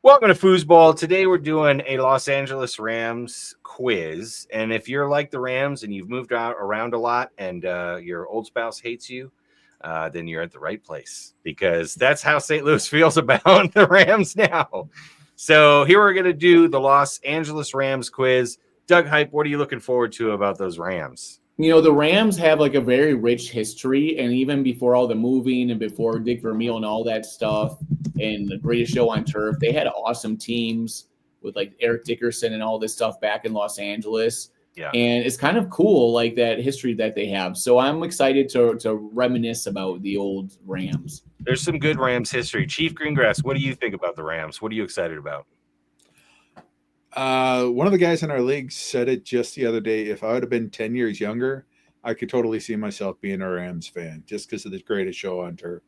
Welcome to Foosball. Today we're doing a Los Angeles Rams quiz. And if you're like the Rams and you've moved around a lot and your old spouse hates you, then you're at the right place because that's how St. Louis feels about the Rams now. So here we're going to do the Los Angeles Rams quiz. Doug Hype, what are you looking forward to about those Rams? You know, the Rams have like a very rich history, and even before all the moving and before Dick Vermeil and all that stuff and the Greatest Show on Turf, they had awesome teams with like Eric Dickerson and all this stuff back in Los Angeles. Yeah. And it's kind of cool, like that history that they have. So I'm excited to reminisce about the old Rams. There's some good Rams history. Chief Greengrass, what do you think about the Rams? What are you excited about? One of the guys in our league said it just the other day. If I would have been 10 years younger, I could totally see myself being a Rams fan just because of the Greatest Show on Turf.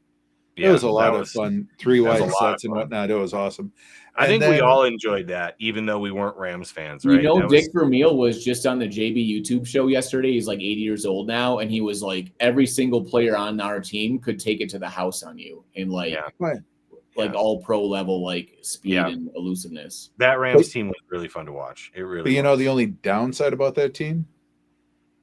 Yeah, it was a lot of fun. 3 wide sets and whatnot. It was awesome. I think we all enjoyed that, even though we weren't Rams fans, right? You know, Dick Vermeil was just on the JB YouTube show yesterday. He's like 80 years old now, and he was like, every single player on our team could take it to the house on you, and all pro level, like speed and elusiveness. That Rams team was really fun to watch. It really. But you know, the only downside about that team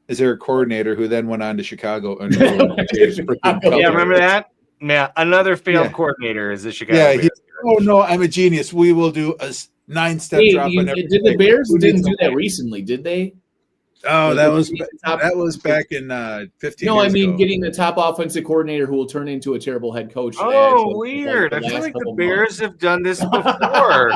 is their coordinator, who then went on to Chicago. Yeah, remember that? Yeah, another failed coordinator is the Chicago. Yeah. Oh no, I'm a genius. We will do a 9-step drop. Did the Bears didn't do that recently? Did they? Oh, that was back in 15. No, I mean getting the top offensive coordinator who will turn into a terrible head coach. Oh, weird! I feel like the Bears have done this before.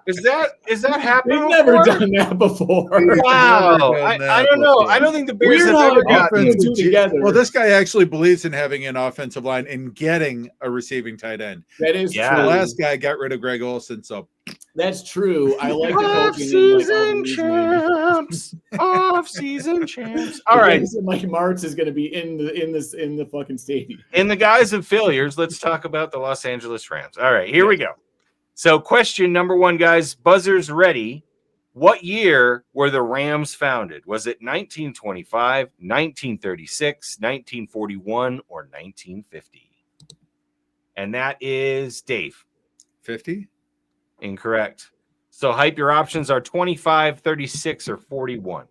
Is that happened? They've never done that before. Wow, I don't know. I don't think the Bears have ever gotten the two together. Well, this guy actually believes in having an offensive line and getting a receiving tight end. That is true. The last guy got rid of Greg Olsen, so. That's true. I like the off-season champs. Off-season champs. All right, Mike Martz is going to be in the fucking stadium. In the guise of failures, let's talk about the Los Angeles Rams. All right, here we go. So, question number 1, guys. Buzzers ready. What year were the Rams founded? Was it 1925, 1936, 1941, or 1950? And that is Dave. 50. Incorrect. So, Hype, your options are 25, 36, or 41.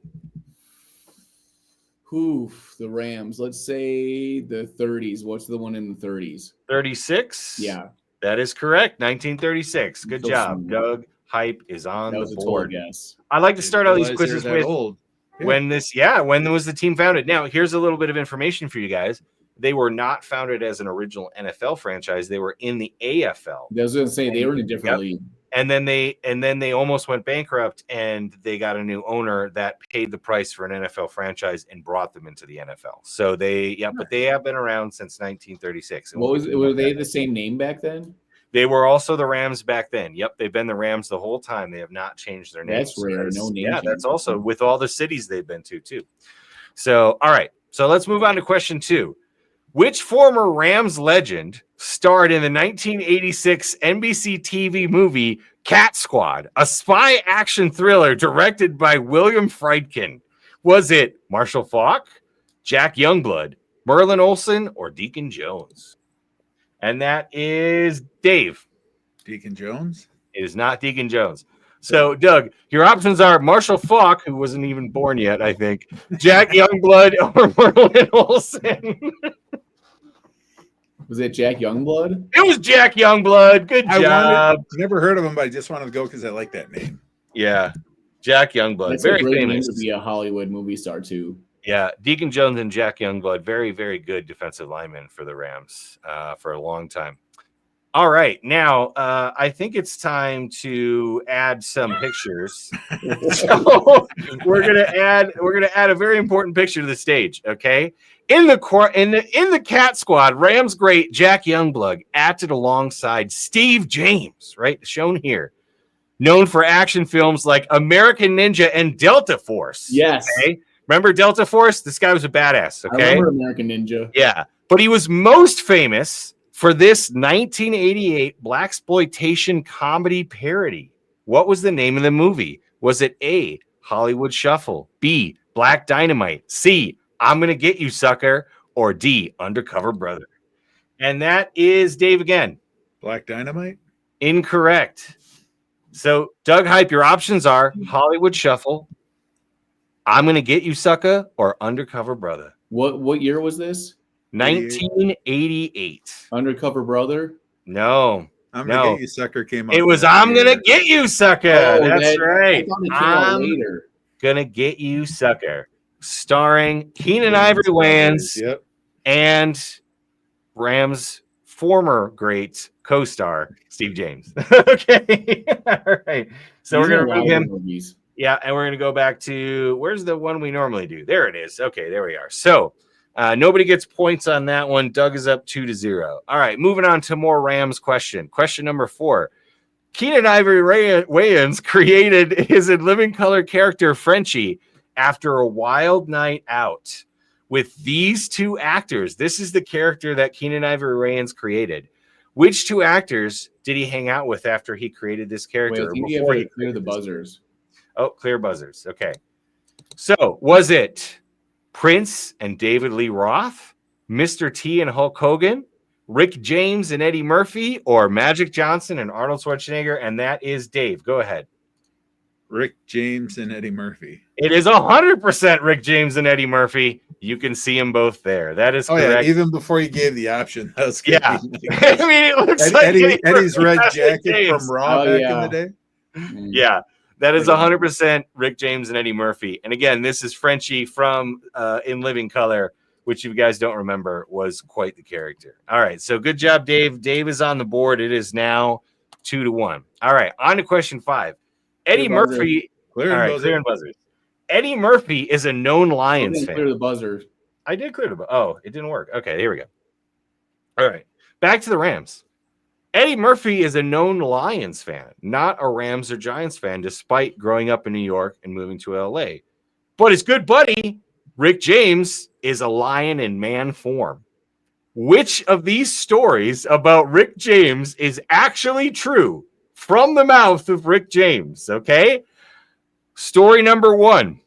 Oof, the Rams. Let's say the 30s. What's the one in the 30s? 36? Yeah. That is correct. 1936. Good job. Doug Hype is on the board. Guess. I like to start all these quizzes with when was the team founded? Now, here's a little bit of information for you guys. They were not founded as an original NFL franchise. They were in the AFL. I was going to say they were in a different league. And then they almost went bankrupt, and they got a new owner that paid the price for an NFL franchise and brought them into the NFL. So but they have been around since 1936. Were they the same name back then? They were also the Rams back then. Yep, they've been the Rams the whole time. They have not changed their name. That's rare. No name. Yeah, that's also with all the cities they've been to too. So, all right. So let's move on to question 2. Which former Rams legend starred in the 1986 NBC TV movie Cat Squad, a spy action thriller directed by William Friedkin? Was it Marshall Faulk, Jack Youngblood, Merlin Olsen, or Deacon Jones? And that is Dave. Deacon Jones? It is not Deacon Jones. So, Doug, your options are Marshall Faulk, who wasn't even born yet, I think, Jack Youngblood, or Merlin Olsen. Was it Jack Youngblood? It was Jack Youngblood. Good job. Never heard of him, but I just wanted to go because I like that name. Yeah, Jack Youngblood. That's very a great famous. Name to be a Hollywood movie star too. Yeah, Deacon Jones and Jack Youngblood, very, very good defensive linemen for the Rams for a long time. All right, now I think it's time to add some pictures. So we're gonna add a very important picture to the stage. Okay, in the Cat Squad, Rams great Jack Youngblood acted alongside Steve James, right, shown here, known for action films like American Ninja and Delta Force. Yes. Okay? Remember Delta Force? This guy was a badass. Okay, I remember American Ninja. Yeah, but he was most famous for this 1988 blaxploitation comedy parody. What was the name of the movie? Was it A, Hollywood Shuffle, B, Black Dynamite, C, I'm Gonna Get You, Sucker, or D, Undercover Brother? And that is Dave again. Black Dynamite? Incorrect. So, Doug Hype, your options are Hollywood Shuffle, I'm Gonna Get You, Sucker, or Undercover Brother. What year was this? 1988. Undercover Brother? No. I'm Gonna Get You, Sucker came out. It was that I'm year. Gonna Get You, Sucker. Oh, That's I right. thought it came out later. Gonna Get You, Sucker, starring Keenan Wayans Ivory brothers, Wayans Yep. and Rams' former great co-star Steve James. Okay, all right. So He's we're in gonna a lot move of him. movies. Yeah, and we're gonna go back to where's the one we normally do? There it is. Okay, there we are. So nobody gets points on that one. Doug is up 2-0. All right, moving on to more Rams question. Question number 4. Keenan Ivory Wayans created his In Living Color character Frenchie after a wild night out with these 2 actors. This is the character that Keenan Ivory Wayans created. Which 2 actors did he hang out with after he created this character? Wait, I think you have to clear the buzzers. Oh, clear buzzers. Okay. So was it Prince and David Lee Roth, Mr. T and Hulk Hogan, Rick James and Eddie Murphy, or Magic Johnson and Arnold Schwarzenegger? And that is Dave. Go ahead. Rick James and Eddie Murphy. It is 100% Rick James and Eddie Murphy. You can see them both there. That is correct. Yeah, even before you gave the option, that was yeah. I mean, it looks like Eddie's red jacket from Raw back in the day. Yeah, that is 100% Rick James and Eddie Murphy. And again, this is Frenchie from In Living Color, which if you guys don't remember was quite the character. All right, so good job, Dave. Dave is on the board. It is now 2-1. All right, on to question 5. Eddie Murphy. Clearing buzzers. Eddie Murphy is a known Lions fan. Clear the buzzer. I did clear the buzzer. Oh, it didn't work. Okay, here we go. All right, back to the Rams. Eddie Murphy is a known Lions fan, not a Rams or Giants fan, despite growing up in New York and moving to LA. But his good buddy, Rick James, is a lion in man form. Which of these stories about Rick James is actually true from the mouth of Rick James? Okay. Story number 1.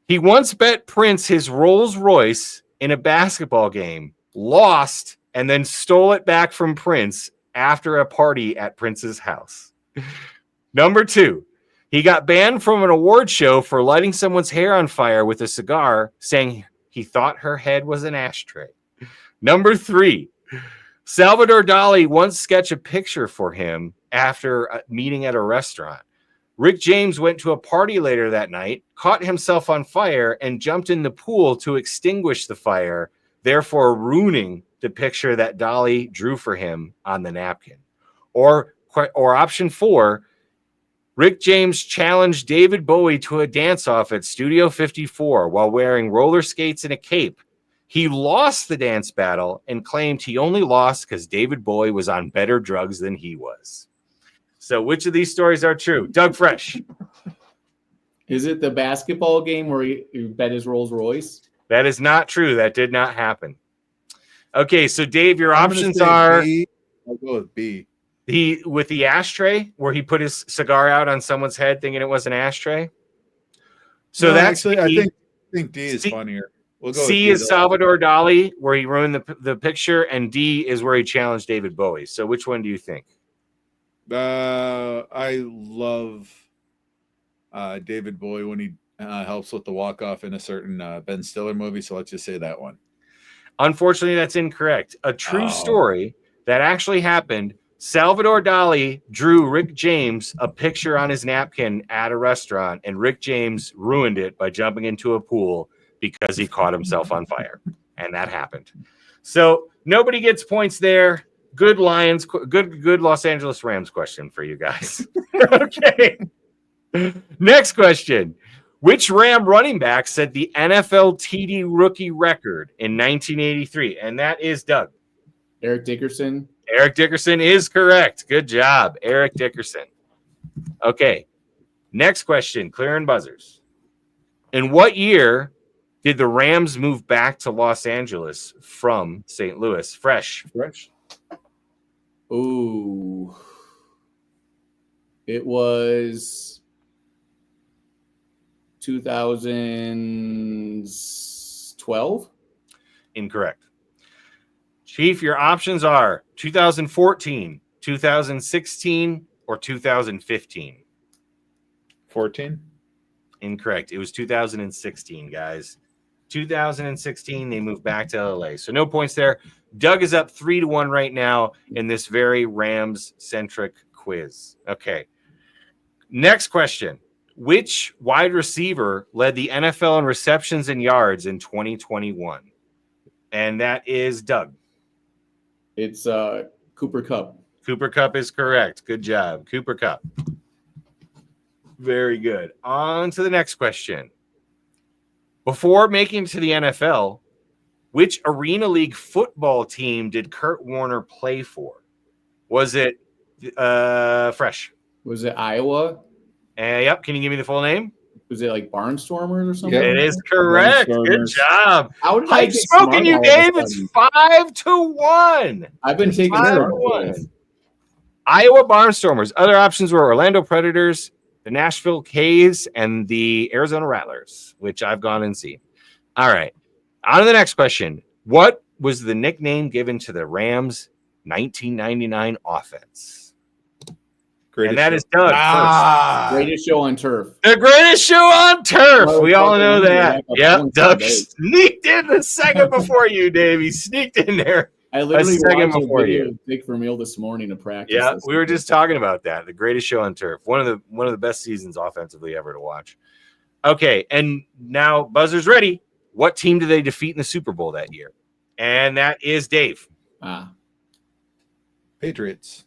He once bet Prince his Rolls Royce in a basketball game, lost, and then stole it back from Prince after a party at Prince's house. Number 2. He got banned from an award show for lighting someone's hair on fire with a cigar, saying he thought her head was an ashtray. Number 3, Salvador Dali once sketched a picture for him after a meeting at a restaurant. Rick James went to a party later that night, caught himself on fire, and jumped in the pool to extinguish the fire, therefore ruining the picture that Dali drew for him on the napkin. Or option 4, Rick James challenged David Bowie to a dance-off at Studio 54 while wearing roller skates and a cape. He lost the dance battle and claimed he only lost because David Bowie was on better drugs than he was. So which of these stories are true? Doug Fresh. Is it the basketball game where he bet his Rolls Royce? That is not true. That did not happen. Okay, so Dave, your options are B. I'll go with B. With the ashtray, where he put his cigar out on someone's head thinking it was an ashtray. So No, that's actually, I think D is funnier. We'll go C with is Salvador Dali, where he ruined the picture, and D is where he challenged David Bowie. So which one do you think? I love David Bowie when he helps with the walk-off in a certain Ben Stiller movie, so let's just say that one. Unfortunately, that's incorrect. A true story that actually happened. Salvador Dali drew Rick James a picture on his napkin at a restaurant, and Rick James ruined it by jumping into a pool because he caught himself on fire, and that happened. So nobody gets points there. Good Lions, good Los Angeles Rams question for you guys. Okay. Next question. Which Ram running back set the NFL TD rookie record in 1983? And that is Doug. Eric Dickerson. Eric Dickerson is correct. Good job, Eric Dickerson. Okay. Next question, clearing buzzers. In what year did the Rams move back to Los Angeles from St. Louis? Fresh. Ooh. It was 2012? Incorrect. Chief, your options are 2014, 2016, or 2015? 14. Incorrect. It was 2016, guys. 2016, they moved back to LA. So no points there. Doug is up 3-1 right now in this very Rams-centric quiz. Okay. Next question. Which wide receiver led the NFL in receptions and yards in 2021? And that is Doug. It's Cooper Kupp. Cooper Kupp is correct. Good job. Cooper Kupp. Very good. On to the next question. Before making it to the NFL, which Arena League football team did Kurt Warner play for? Was it Fresh? Was it Iowa? Yep. Can you give me the full name? Was it like Barnstormers or something? Yep. It is correct. Good Barnstormers. job. How did I Hype get smoking smart you, all of a Dave. It's sudden? 5-1. I've been taking 5-1. Iowa Barnstormers. Other options were Orlando Predators, the Nashville Caves, and the Arizona Rattlers, which I've gone and seen. All right. On to the next question. What was the nickname given to the Rams' 1999 offense? And that is Doug first. Greatest show on turf. The greatest show on turf. Oh, We all know fucking that. yeah, Yep. Doug sneaked in the second before you, Dave. He sneaked in there. I literally second watched a before video you. of Dick Vermeil this morning to practice. Yeah, this. we were just talking about that. The greatest show on turf. One of the best seasons offensively ever to watch. Okay, and now buzzer's ready. What team did they defeat in the Super Bowl that year? And that is Dave. Patriots.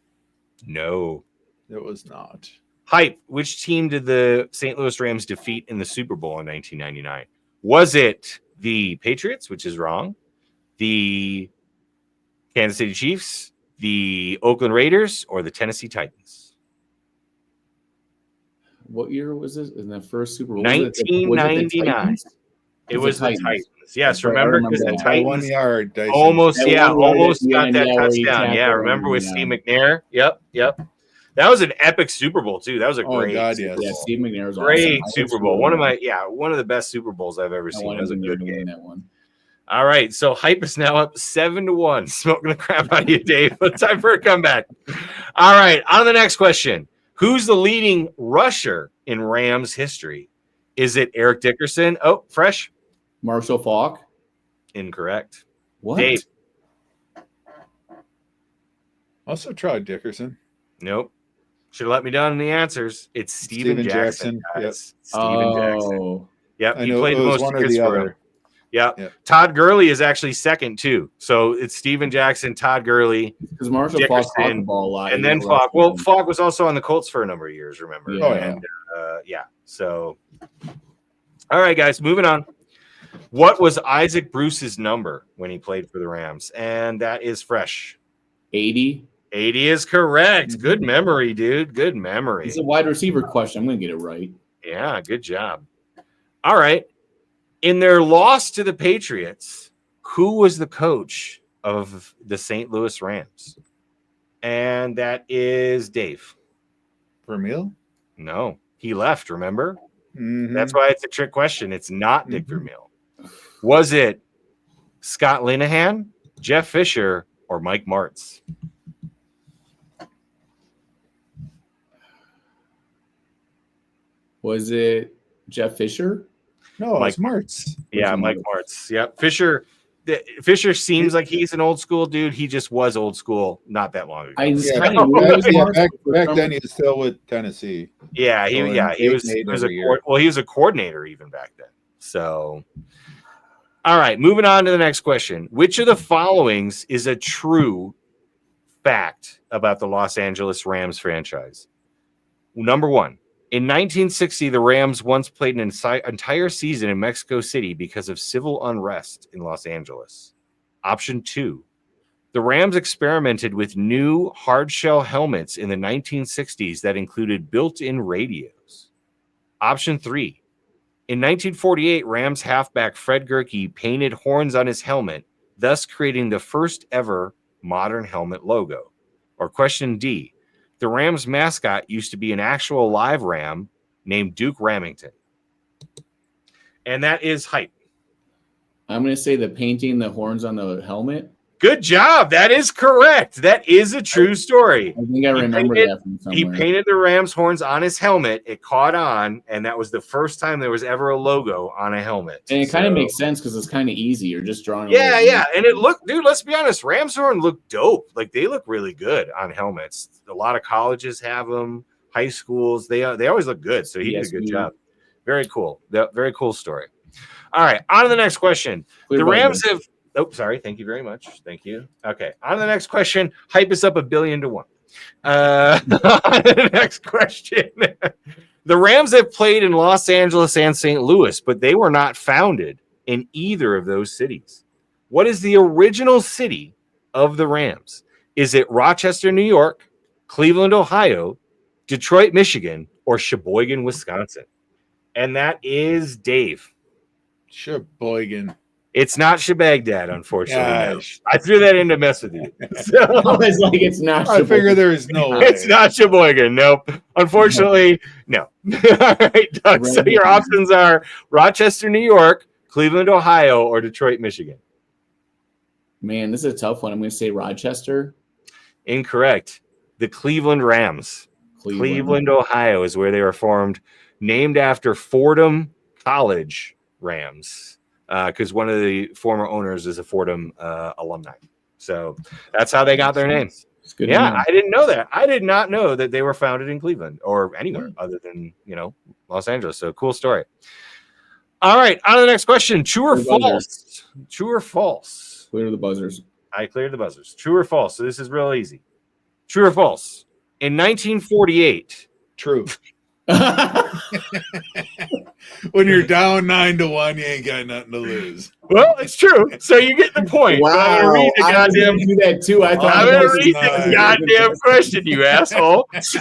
No. It was not. Hype. Which team did the St. Louis Rams defeat in the Super Bowl in 1999? Was it the Patriots, which is wrong, the Kansas City Chiefs, the Oakland Raiders, or the Tennessee Titans? What year was this? In the first Super Bowl? 1999. It was the Titans. Yes, remember? Because the By 1 Titans yard. Dyson. almost That one yard almost at the got end, that yeah, where he touchdown. Yeah, tackled remember him, with yeah. Steve McNair? Yep. That was an epic Super Bowl too. That was a Oh, great God, Super yes. Bowl. Yeah, Steve McNair was Great awesome. Super Bowl. One of the best Super Bowls I've ever I seen. That wanted was a him good to win game. that one. All right, so Hype is now up 7-1. Smoking the crap out of you, Dave. But time for a comeback. All right, on to the next question. Who's the leading rusher in Rams history? Is it Eric Dickerson? Oh, Fresh? Marshall Faulk. Incorrect. What? Dave? Also tried Dickerson. Nope. Should have let me down in the answers. It's Steven Jackson. Yep. Guys. Steven Jackson. Oh, Yep. I He know played it the was most one or years the for him. other. Yep. Yep. Todd Gurley is actually second too. So it's Steven Jackson, Todd Gurley, because Marshall Faulk caught the Dickerson, ball a lot. and then Falk. Well, Falk was also on the Colts for a number of years, remember? Yeah. Oh, yeah. And so all right, guys, moving on. What was Isaac Bruce's number when he played for the Rams? And that is Fresh. 80. 80 is correct. Good memory, dude. Good memory. It's a wide receiver question. I'm going to get it right. Yeah, good job. All right. In their loss to the Patriots, who was the coach of the St. Louis Rams? And that is Dave. Vermeil? No, he left, remember? Mhm. That's why it's a trick question. It's not Dick Mhm. Vermeil. Was it Scott Linehan, Jeff Fisher, or Mike Martz? Was it Jeff Fisher? No, Mike it's Martz. Yeah, Which Mike one? Martz. Yep. Fisher seems like he's an old school dude. He just was old school not that long ago. I was Yeah, kind of knew it was Yeah, Martz, but back some- then he was still with Tennessee. Yeah, he Oh, and he was eight a every year. he was a coordinator even back then. So all right, moving on to the next question. Which of the followings is a true fact about the Los Angeles Rams franchise? Number one, in 1960, the Rams once played an entire season in Mexico City because of civil unrest in Los Angeles. Option two, the Rams experimented with new hard-shell helmets in the 1960s that included built-in radios. Option three, in 1948, Rams halfback Fred Gurkey painted horns on his helmet, thus creating the first ever modern helmet logo. Or question D, the Rams mascot used to be an actual live ram named Duke Ramington. And that is Hype. I'm going to say the painting the horns on the helmet. Good job. That is correct. That is a true story. I think I remember that from somewhere. He painted the Rams horns on his helmet. It caught on, and that was the first time there was ever a logo on a helmet. And it kind of makes sense because it's kind of easy. You're just drawing. Yeah. And it looked, dude, let's be honest. Rams horn look dope. Like, they look really good on helmets. A lot of colleges have them, high schools. They always look good. So he did a good job. Very cool. Very cool story. All right. On to the next question. The Rams have. Oh, sorry. Thank you very much. Thank you. Okay. On to the next question. Hype us up 1 billion to 1. On to the next question. The Rams have played in Los Angeles and St. Louis, but they were not founded in either of those cities. What is the original city of the Rams? Is it Rochester, New York, Cleveland, Ohio, Detroit, Michigan, or Sheboygan, Wisconsin? And that is Dave. Sheboygan. It's not Shebagdad, unfortunately. No. I threw that in to mess with you. So, it's like it's not. I figure there is no way. It's not Sheboygan. Nope. Unfortunately, no. All right, Doug. So your options are Rochester, New York, Cleveland, Ohio, or Detroit, Michigan. Man, this is a tough one. I'm going to say Rochester. Incorrect. The Cleveland Rams. Cleveland, Ohio is where they were formed, named after Fordham College Rams. Because one of the former owners is a Fordham alumni. So that's how they got their name. Yeah, I didn't know that. I did not know that they were founded in Cleveland or anywhere other than, Los Angeles. So cool story. All right, on to the next question. True or false? True or false? Clear the buzzers. I cleared the buzzers. True or false? So this is real easy. True or false? In 1948. True. When you're down 9-1, you ain't got nothing to lose. Well, it's true. So you get the point. Wow. I'm gonna read the goddamn. Do that too. I thought I'm gonna read the goddamn question, you asshole. So,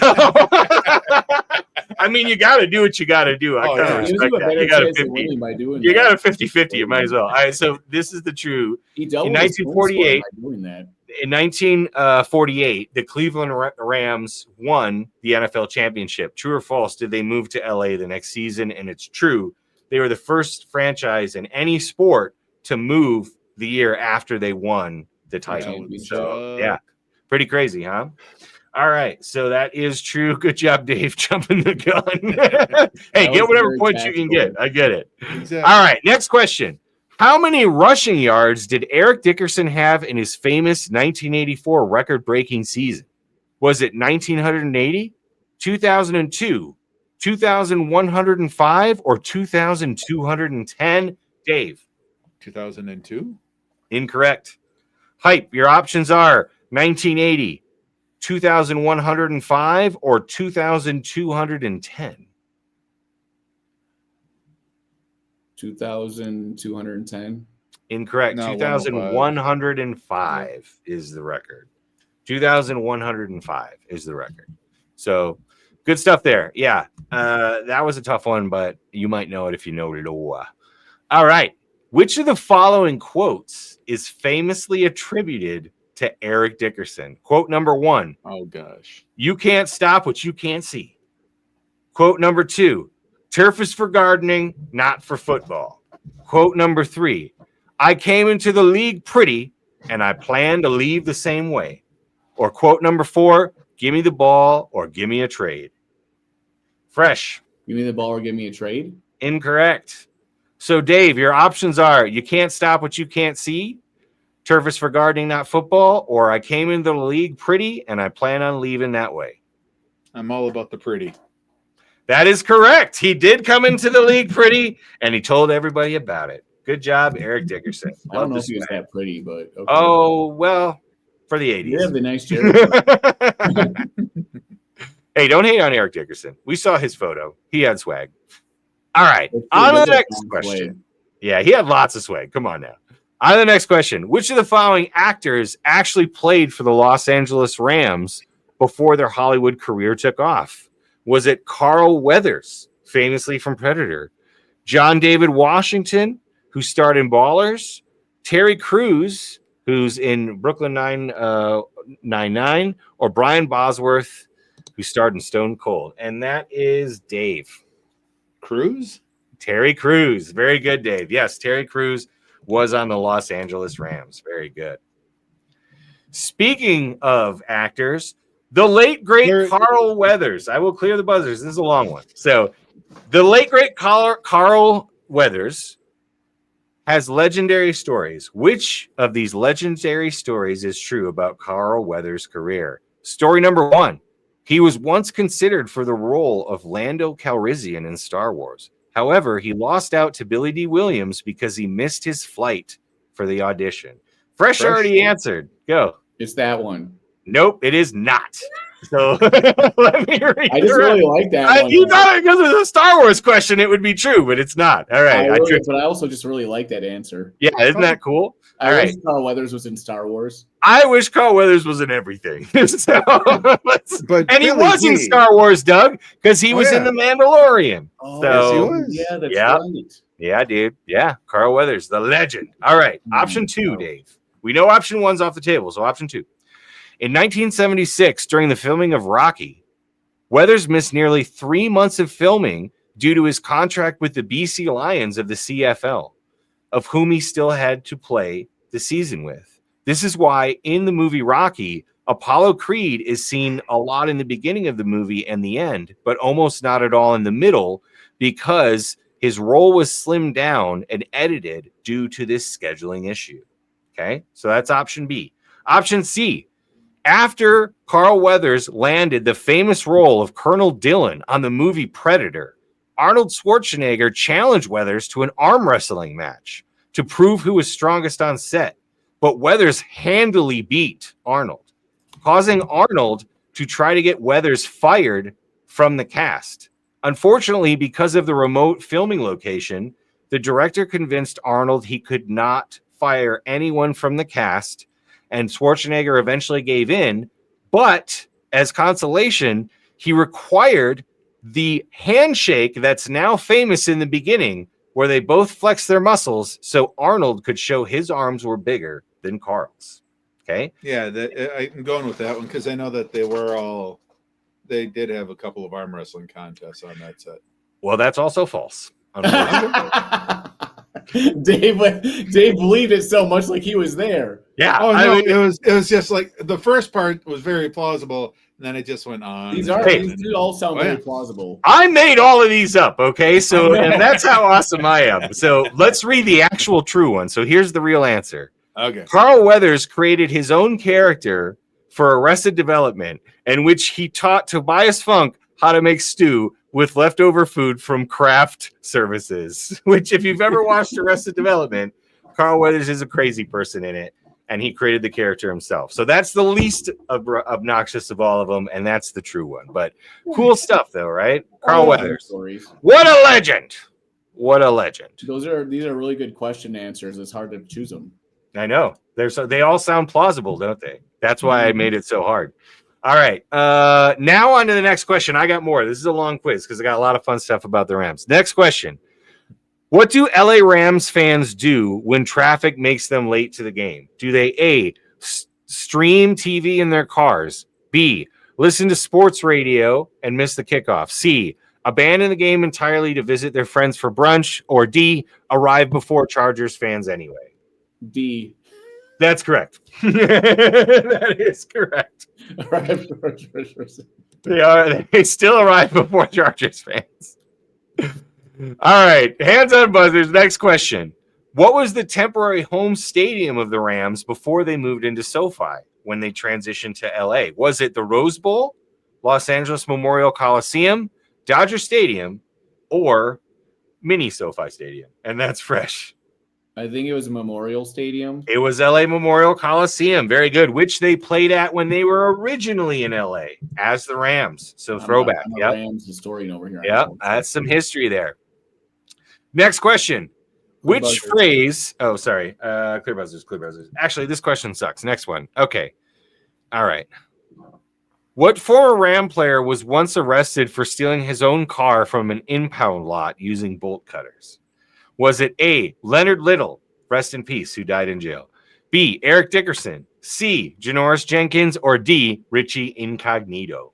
I mean, you got to do what you got to do. I kind of respect that. You got a 50. You got a 50-50. You might as well. All right. So this is the true. In 1948. In 1948, the Cleveland Rams won the NFL championship. True or false? Did they move to LA the next season? And it's true. They were the first franchise in any sport to move the year after they won the title. So, yeah, pretty crazy, huh? All right. So that is true. Good job, Dave, jumping the gun. Hey, get whatever points you can get. I get it. Exactly. All right. Next question. How many rushing yards did Eric Dickerson have in his famous 1984 record-breaking season? Was it 1,980, 2,002, 2,105, or 2,210? Dave? 2002? Incorrect. Hype, your options are 1980, 2,105, or 2,210. 2,210. Incorrect. No, 2,105 is the record. 2,105 is the record. So good stuff there. Yeah. That was a tough one, but you might know it if you know it. All right. Which of the following quotes is famously attributed to Eric Dickerson? Quote number 1. Oh, gosh. You can't stop what you can't see. Quote number 2. Turf is for gardening, not for football. Quote number 3. I came into the league pretty, and I plan to leave the same way. Or quote number 4. Give me the ball or give me a trade. Fresh. Give me the ball or give me a trade? Incorrect. So, Dave, your options are you can't stop what you can't see, turf is for gardening, not football, or I came into the league pretty, and I plan on leaving that way. I'm all about the pretty. That is correct. He did come into the league pretty, and he told everybody about it. Good job, Eric Dickerson. I don't know if he was that pretty, but okay. Oh, well, for the 80s. You have the nice chair. Hey, don't hate on Eric Dickerson. We saw his photo. He had swag. All right. On to the next question. Yeah, he had lots of swag. Come on now. On to the next question. Which of the following actors actually played for the Los Angeles Rams before their Hollywood career took off? Was it Carl Weathers, famously from Predator, John David Washington, who starred in Ballers, Terry Crews, who's in Brooklyn Nine-Nine, or Brian Bosworth, who starred in Stone Cold? And that is Dave. Crews? Terry Crews. Very good, Dave. Yes, Terry Crews was on the Los Angeles Rams. Very good. Speaking of actors, the late great Carl Weathers. I will clear the buzzers. This is a long one. So, the late great Carl Weathers has legendary stories. Which of these legendary stories is true about Carl Weathers' career? Story number 1. He was once considered for the role of Lando Calrissian in Star Wars. However, he lost out to Billy D. Williams because he missed his flight for the audition. Fresh already answered. Go. It's that one. Nope, it is not. So let me read. I just really like that one. You thought because it was a Star Wars question, it would be true, but it's not. All right. But I also just really like that answer. Yeah, isn't that cool? I wish Carl Weathers was in Star Wars. I wish Carl Weathers was in everything. So, and he was in G. Star Wars, Doug, because he was in The Mandalorian. Oh, so, yes, yeah, that's right. Yeah, dude. Yeah, Carl Weathers, the legend. All right, option 2, Dave. We know option 1's off the table, so option 2. In 1976, during the filming of Rocky, Weathers missed nearly 3 months of filming due to his contract with the BC Lions of the CFL, of whom he still had to play the season with. This is why in the movie Rocky, Apollo Creed is seen a lot in the beginning of the movie and the end, but almost not at all in the middle, because his role was slimmed down and edited due to this scheduling issue. Okay, so that's option B. Option C. After Carl Weathers landed the famous role of Colonel Dillon on the movie Predator, Arnold Schwarzenegger challenged Weathers to an arm wrestling match to prove who was strongest on set. But Weathers handily beat Arnold, causing Arnold to try to get Weathers fired from the cast. Unfortunately, because of the remote filming location, the director convinced Arnold he could not fire anyone from the cast, and Schwarzenegger eventually gave in, but as consolation, he required the handshake that's now famous in the beginning, where they both flexed their muscles so Arnold could show his arms were bigger than Carl's. Okay? Yeah, I'm going with that one because I know that they did have a couple of arm wrestling contests on that set. Well, that's also false. Dave believed it so much like he was there. Yeah. Oh no, it was just like the first part was very plausible, and then it just went on. These all sound very plausible. I made all of these up, okay? So and that's how awesome I am. So let's read the actual true one. So here's the real answer. Okay. Carl Weathers created his own character for Arrested Development, in which he taught Tobias Funk how to make stew with leftover food from craft services, which if you've ever watched Arrested Development, Carl Weathers is a crazy person in it, and he created the character himself. So that's the least obnoxious of all of them, and that's the true one. But cool stuff, though, right? Carl Weathers. What a legend. What a legend. These are really good question answers. It's hard to choose them. I know. They all sound plausible, don't they? That's why I made it so hard. All right. Now on to the next question. I got more. This is a long quiz because I got a lot of fun stuff about the Rams. Next question. What do LA Rams fans do when traffic makes them late to the game? Do they A, stream TV in their cars? B, listen to sports radio and miss the kickoff? C, abandon the game entirely to visit their friends for brunch? Or D, arrive before Chargers fans anyway? D. That's correct. That is correct. They still arrive before Chargers fans. All right, hands on buzzers. Next question. What was the temporary home stadium of the Rams before they moved into SoFi when they transitioned to LA? Was it the Rose Bowl, Los Angeles Memorial Coliseum, Dodger Stadium, or mini SoFi Stadium? And that's fresh. I think it was Memorial Stadium. It was LA Memorial Coliseum. Very good. Which they played at when they were originally in LA as the Rams. So throwback. I'm a Rams historian over here. Yeah, that's some history there. Next question. Which phrase? Oh, sorry. Clear buzzers. Actually, this question sucks. Next one. Okay. All right. What former Ram player was once arrested for stealing his own car from an impound lot using bolt cutters? Was it A, Leonard Little, rest in peace, who died in jail? B, Eric Dickerson. C, Janoris Jenkins. Or D, Richie Incognito?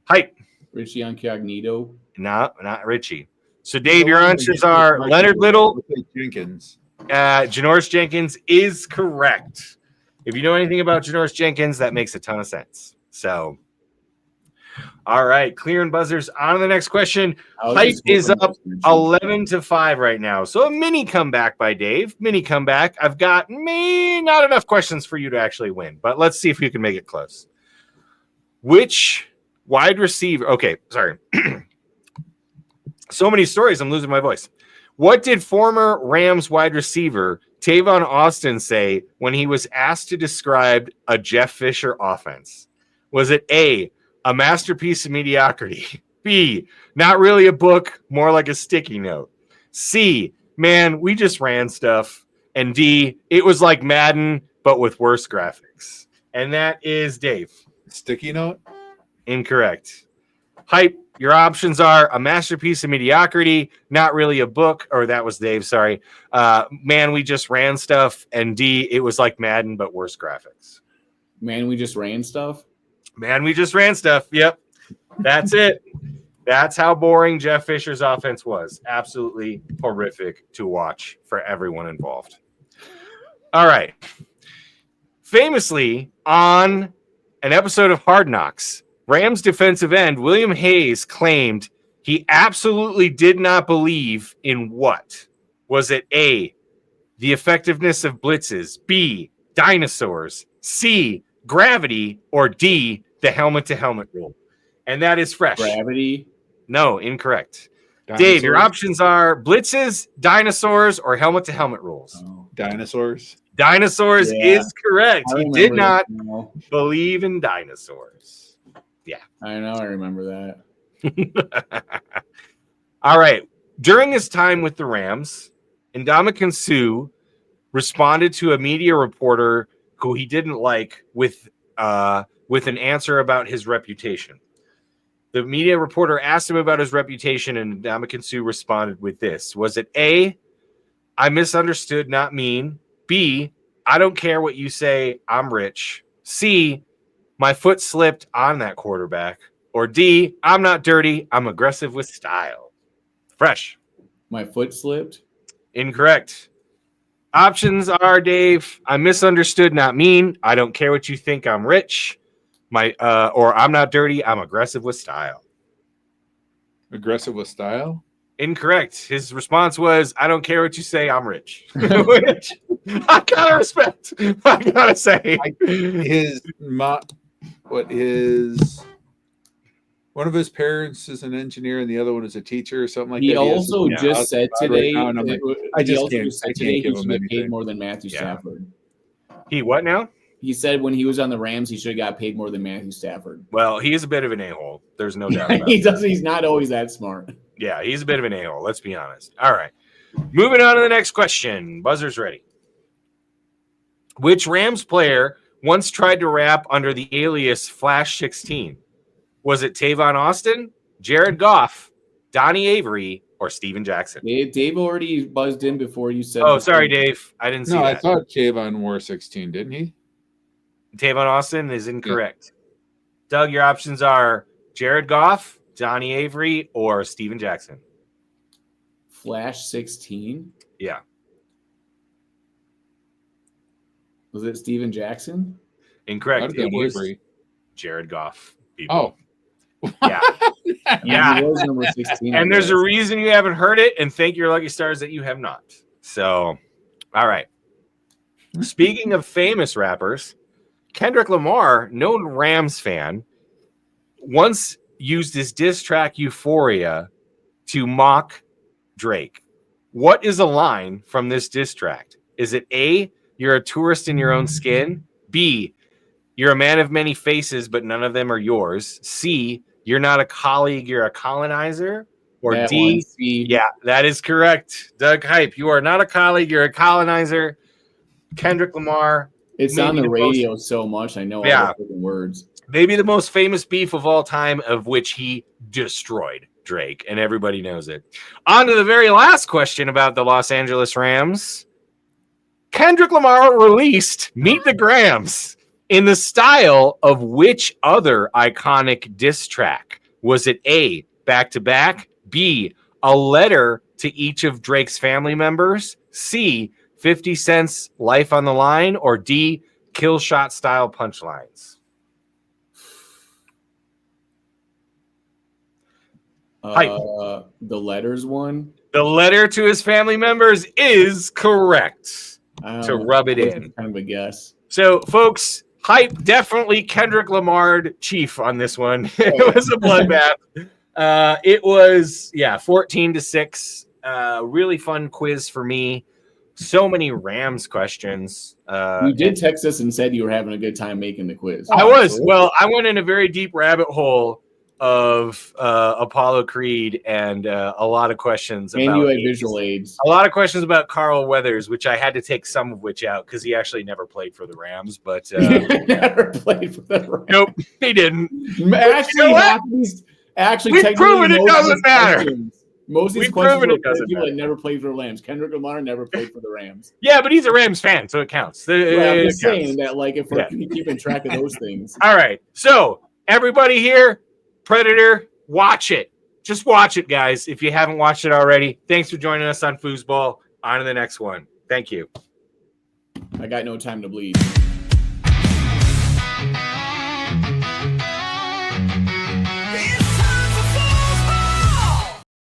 Hype. Richie Incognito. No, not Richie. So, Dave, your answers are Leonard Little. Jenkins. Janoris Jenkins is correct. If you know anything about Janoris Jenkins, that makes a ton of sense. So, all right, clear and buzzers. On to the next question. Hype is up 11-5 right now. So a mini comeback by Dave. Mini comeback. I've got not enough questions for you to actually win, but let's see if you can make it close. Which wide receiver? Okay, sorry. So many stories, I'm losing my voice. What did former Rams wide receiver Tavon Austin say when he was asked to describe a Jeff Fisher offense? Was it A, a masterpiece of mediocrity? B, not really a book, more like a sticky note? C, man, we just ran stuff? And D, it was like Madden, but with worse graphics. And that is Dave. Sticky note? Incorrect. Hype, your options are a masterpiece of mediocrity, not really a book, or that was Dave, sorry. Man, we just ran stuff, and D, it was like Madden, but worse graphics. Man, we just ran stuff? Man, we just ran stuff. Yep. That's it. That's how boring Jeff Fisher's offense was. Absolutely horrific to watch for everyone involved. All right. Famously, on an episode of Hard Knocks, Rams defensive end William Hayes claimed he absolutely did not believe in what? Was it A, the effectiveness of blitzes, B, dinosaurs, C, gravity, or D, the helmet-to-helmet rule? And that is fresh. Gravity? No, incorrect. Dinosaurs? Dave, your options are blitzes, dinosaurs, or helmet-to-helmet rules. Oh. Dinosaurs? Dinosaurs is correct. He did not believe in dinosaurs. Yeah. I know. I remember that. All right. During his time with the Rams, Ndamukong Suh responded to a media reporter who he didn't like with an answer about his reputation. The media reporter asked him about his reputation, and Ndamukong Suh responded with this. Was it A, I misunderstood, not mean? B, I don't care what you say, I'm rich? C, my foot slipped on that quarterback? Or D, I'm not dirty, I'm aggressive with style? Fresh. My foot slipped? Incorrect. Options are, Dave, I misunderstood, not mean. I don't care what you think, I'm rich. Or I'm not dirty, I'm aggressive with style. Aggressive with style? Incorrect. His response was, I don't care what you say, I'm rich. Which I gotta respect. I gotta say. One of his parents is an engineer and the other one is a teacher or something like he that. Also just said today, right now, I just can't he give him should get paid anything. more than Matthew Stafford. He what now? He said when he was on the Rams, he should have got paid more than Matthew Stafford. Well, he is a bit of an a-hole. There's no doubt about it. He's not always that smart. Yeah, he's a bit of an a-hole. Let's be honest. All right. Moving on to the next question. Buzzer's ready. Which Rams player once tried to rap under the alias Flash 16? Was it Tavon Austin, Jared Goff, Donnie Avery, or Steven Jackson? Dave already buzzed in before you said. Oh, sorry, Dave. I didn't see that. I thought Tavon wore 16, didn't he? Tavon Austin is incorrect. Yeah. Doug, your options are Jared Goff, Donnie Avery, or Steven Jackson. Flash 16? Yeah. Was it Steven Jackson? Incorrect. It was Avery. Jared Goff. People. Oh. Yeah. Yeah. He was number 16. And there's a reason you haven't heard it, and thank your lucky stars that you have not. So, all right. Speaking of famous rappers, Kendrick Lamar, known Rams fan, once used his diss track Euphoria to mock Drake. What is a line from this diss track? Is it A, you're a tourist in your own skin? B, you're a man of many faces, but none of them are yours? C, you're not a colleague, you're a colonizer? Or that D, yeah, that is correct. Doug Hype, you are not a colleague, you're a colonizer. Kendrick Lamar. It's on the radio so much, I know all the words. Maybe the most famous beef of all time, of which he destroyed Drake, and everybody knows it. On to the very last question about the Los Angeles Rams. Kendrick Lamar released Meet the Grams in the style of which other iconic diss track? Was it A, Back to Back, B, a letter to each of Drake's family members, C, 50 Cent's Life on the Line, or D, kill shot style punchlines. The letters one. The letter to his family members is correct. To rub it in. Kind of a guess. So, folks, hype definitely Kendrick Lamar chief on this one. It was a bloodbath. It was 14-6. Really fun quiz for me. So many Rams questions. You did text us and said you were having a good time making the quiz. I was. Well, I went in a very deep rabbit hole of Apollo Creed and a lot of questions and about you had visual aids. A lot of questions about Carl Weathers, which I had to take some of which out because he actually never played for the Rams. But never played for the Rams. Nope, he didn't. Actually, we've proven it doesn't matter. Most of these questions were people that never played for the Rams. Kendrick Lamar never played for the Rams. Yeah, but he's a Rams fan, so it counts. I'm just saying that, like, if we're keeping track of those things. All right, so everybody here, Predator, watch it. Just watch it, guys. If you haven't watched it already, thanks for joining us on Foosball. On to the next one. Thank you. I got no time to bleed.